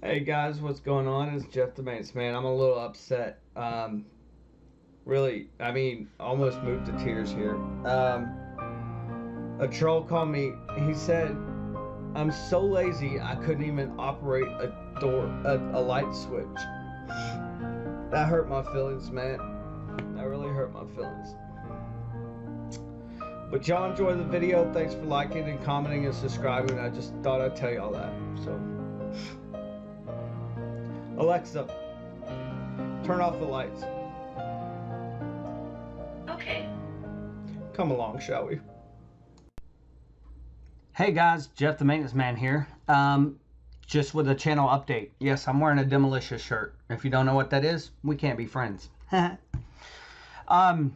Hey guys, what's going on? It's Jeff the Maintenance Man. I'm a little upset. Really, almost moved to tears here. A troll called me. He said, I'm so lazy I couldn't even operate a light switch. That hurt my feelings, man. That really hurt my feelings. But y'all enjoy the video. Thanks for liking and commenting and subscribing. I just thought I'd tell y'all that. So, Alexa, turn off the lights. Okay. Come along, shall we? Hey guys, Jeff the Maintenance Man here. Just with a channel update. Yes, I'm wearing a Demolition shirt. If you don't know what that is, we can't be friends. Anyway,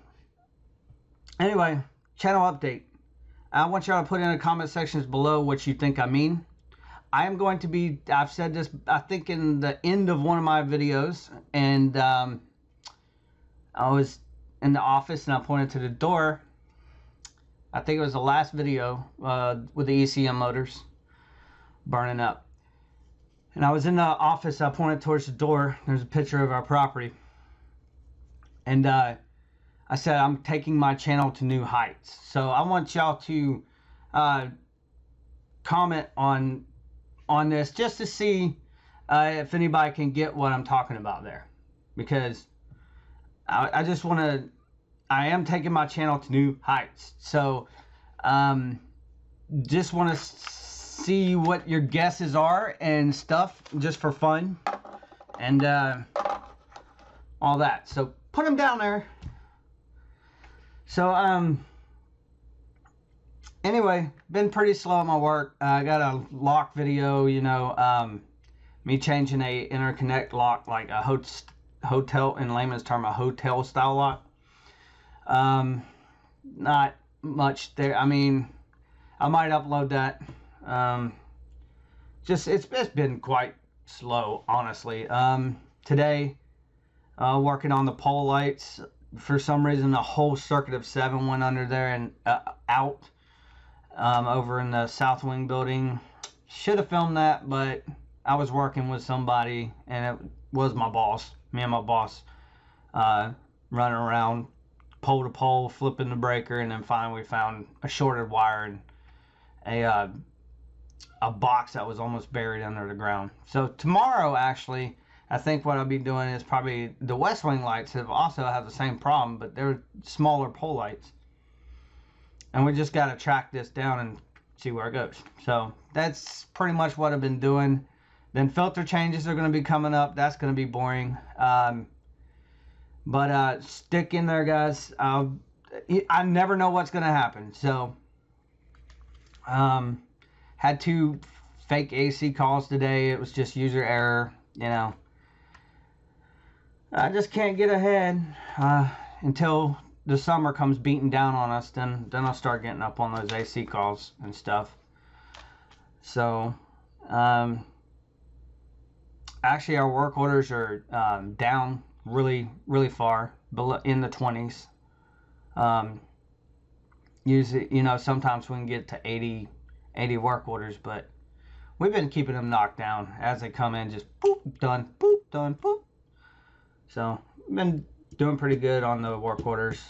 channel update. I want y'all to put in the comment sections below what you think I mean. I am going to be, I've said this, I think in the end of one of my videos, and I was in the office and I pointed to the door. I think it was the last video with the ECM motors burning up. And I was in the office, I pointed towards the door. There's a picture of our property. And I said, I'm taking my channel to new heights. So I want y'all to comment on this just to see if anybody can get what I'm talking about there. Because I just want to, I am taking my channel to new heights. So just want to see what your guesses are and stuff, just for fun and all that. So put them down there. So anyway, been pretty slow at my work. I got a lock video, you know, me changing a interconnect lock, like a hotel, in layman's term, a hotel style lock. Not much there. I mean, I might upload that. Just it's been quite slow, honestly. Today, working on the pole lights. For some reason, the whole circuit of 7 went under there and out over in the South Wing building. Should have filmed that, but I was working with somebody, and it was my boss. Me and my boss running around pole to pole, flipping the breaker, and then finally we found a shorted wire and a box that was almost buried under the ground. So tomorrow, actually, I think what I'll be doing is probably the West Wing lights also have the same problem, but they're smaller pole lights. And we just got to track this down and see where it goes. So that's pretty much what I've been doing. Then filter changes are going to be coming up. That's going to be boring. But stick in there, guys. I never know what's going to happen. So had 2 fake AC calls today. It was just user error, you know. I just can't get ahead until the summer comes beating down on us. Then I'll start getting up on those AC calls and stuff. So actually, our work orders are down really far, below, in the 20s. Usually, you know, sometimes we can get to 80 work orders, but we've been keeping them knocked down as they come in. Just boop, done, boop. So, been doing pretty good on the work orders.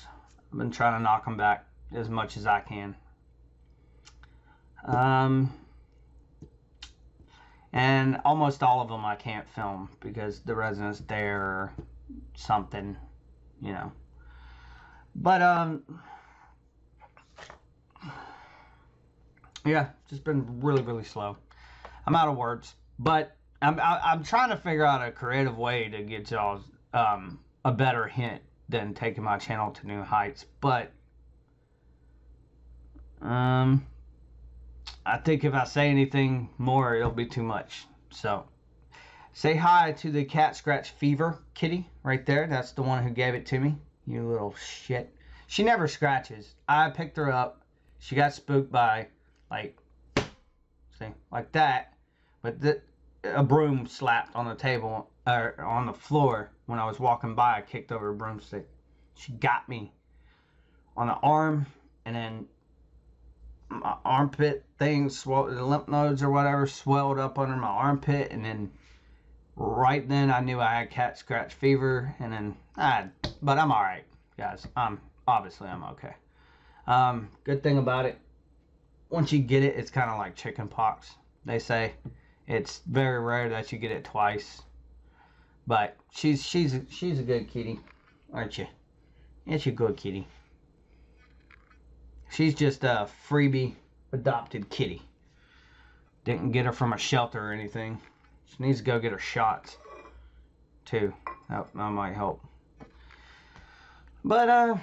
I've been trying to knock them back as much as I can. And almost all of them I can't film because the resident's there or something, you know. But, yeah, just been really slow. I'm out of words, but I'm trying to figure out a creative way to get y'all a better hint than taking my channel to new heights. But I think if I say anything more, it'll be too much. So say hi to the Cat Scratch Fever kitty right there. That's the one who gave it to me. You little shit. She never scratches. I picked her up. She got spooked by, like, see, like that. But a broom slapped on the table, or on the floor when I was walking by. I kicked over a broomstick. She got me on the arm, and then my armpit thing, the lymph nodes or whatever, swelled up under my armpit, and then right then I knew I had cat scratch fever, and then but I'm all right, guys. Obviously I'm okay. Good thing about it, once you get it, it's kind of like chicken pox. They say it's very rare that you get it twice. But she's a good kitty, aren't you? It's a good kitty. She's just a freebie adopted kitty. Didn't get her from a shelter or anything. She needs to go get her shots too. That might help. But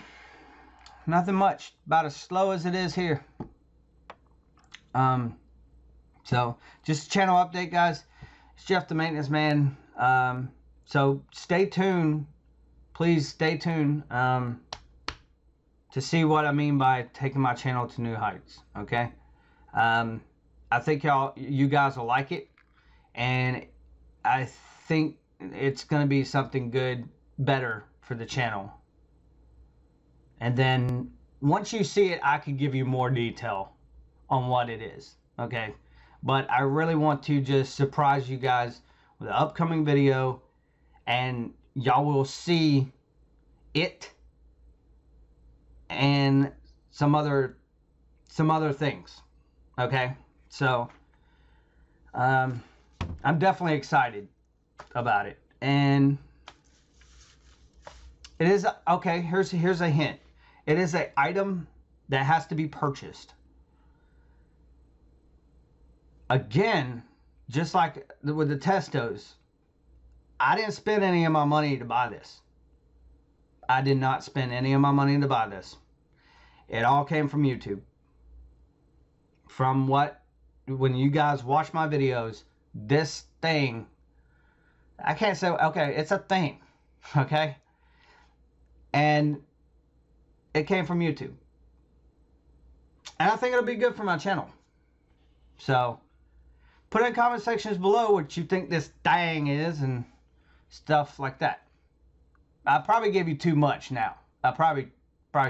nothing much. About as slow as it is here. So just a channel update, guys. It's Jeff the Maintenance Man. So stay tuned. Please stay tuned to see what I mean by taking my channel to new heights. Okay. I think you guys will like it, and I think it's going to be something good, better for the channel. And then once you see it, I can give you more detail on what it is. Okay. But I really want to just surprise you guys with an upcoming video, and y'all will see it and some other things. Okay. So I'm definitely excited about it, and it is okay. Here's a hint. It is an item that has to be purchased. Again, just like with the Testos, I didn't spend any of my money to buy this. I did not spend any of my money to buy this. It all came from YouTube. From when you guys watch my videos, this thing, I can't say, okay, it's a thing, okay? And it came from YouTube. And I think it'll be good for my channel. So, put in comment sections below what you think this thing is and stuff like that. I probably gave you too much now. Probably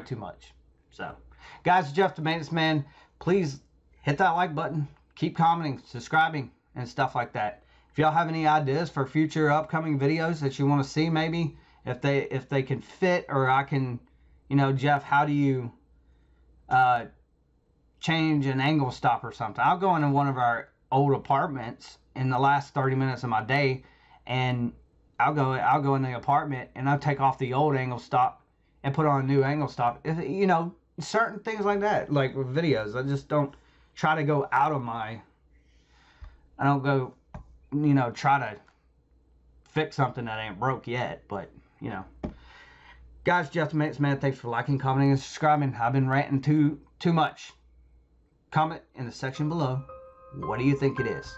too much. So, guys, Jeff the Maintenance Man, please hit that like button. Keep commenting, subscribing, and stuff like that. If y'all have any ideas for future upcoming videos that you want to see, maybe if they can fit, or I can, you know, Jeff, how do you change an angle stop or something? I'll go into one of our old apartments in the last 30 minutes of my day, and I'll go in the apartment and I'll take off the old angle stop and put on a new angle stop. You know, certain things like that, like with videos. I just don't try to go out of my, I don't go, you know, try to fix something that ain't broke yet, but, you know. Guys, Jeff the Maintenance Man, thanks for liking, commenting, and subscribing. I've been ranting too much. Comment in the section below. What do you think it is?